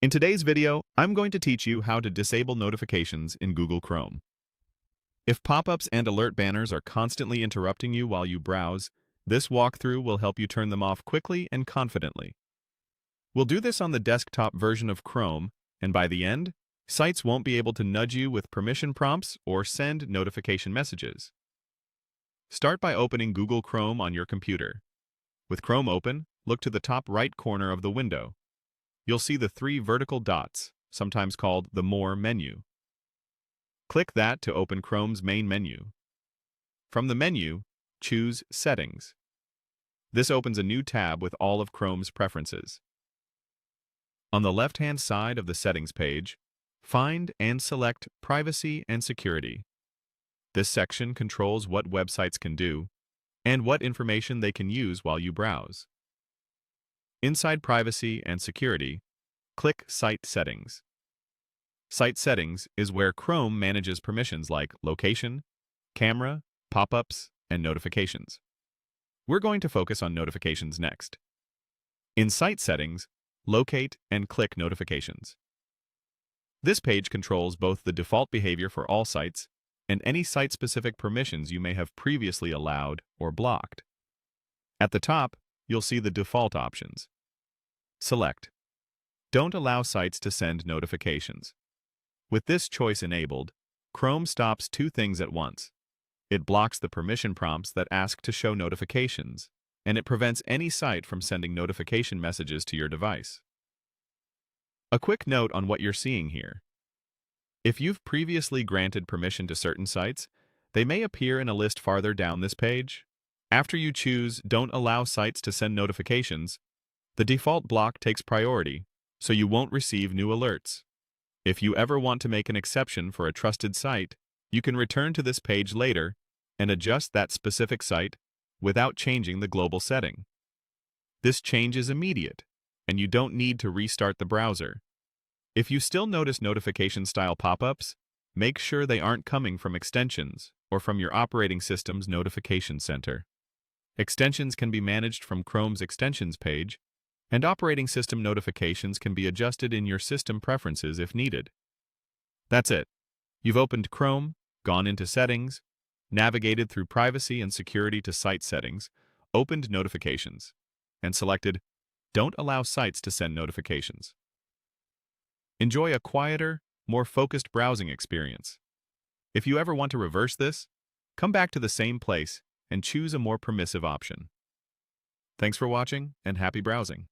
In today's video, I'm going to teach you how to disable notifications in Google Chrome. If pop-ups and alert banners are constantly interrupting you while you browse, this walkthrough will help you turn them off quickly and confidently. We'll do this on the desktop version of Chrome, and by the end, sites won't be able to nudge you with permission prompts or send notification messages. Start by opening Google Chrome on your computer. With Chrome open, look to the top right corner of the window. You'll see the three vertical dots, sometimes called the More menu. Click that to open Chrome's main menu. From the menu, choose Settings. This opens a new tab with all of Chrome's preferences. On the left-hand side of the Settings page, find and select Privacy and Security. This section controls what websites can do and what information they can use while you browse. Inside Privacy and Security, click Site Settings. Site Settings is where Chrome manages permissions like location, camera, pop-ups, and notifications. We're going to focus on notifications next. In Site Settings, locate and click Notifications. This page controls both the default behavior for all sites and any site-specific permissions you may have previously allowed or blocked. At the top, you'll see the default options. Select Don't allow sites to send notifications. With this choice enabled, Chrome stops two things at once. It blocks the permission prompts that ask to show notifications, and it prevents any site from sending notification messages to your device. A quick note on what you're seeing here. If you've previously granted permission to certain sites, they may appear in a list farther down this page. After you choose Don't allow sites to send notifications, the default block takes priority, so you won't receive new alerts. If you ever want to make an exception for a trusted site, you can return to this page later and adjust that specific site without changing the global setting. This change is immediate, and you don't need to restart the browser. If you still notice notification-style pop-ups, make sure they aren't coming from extensions or from your operating system's notification center. Extensions can be managed from Chrome's Extensions page, and operating system notifications can be adjusted in your system preferences if needed. That's it. You've opened Chrome, gone into Settings, navigated through Privacy and Security to Site Settings, opened Notifications, and selected Don't allow sites to send notifications. Enjoy a quieter, more focused browsing experience. If you ever want to reverse this, come back to the same place and choose a more permissive option. Thanks for watching, and happy browsing.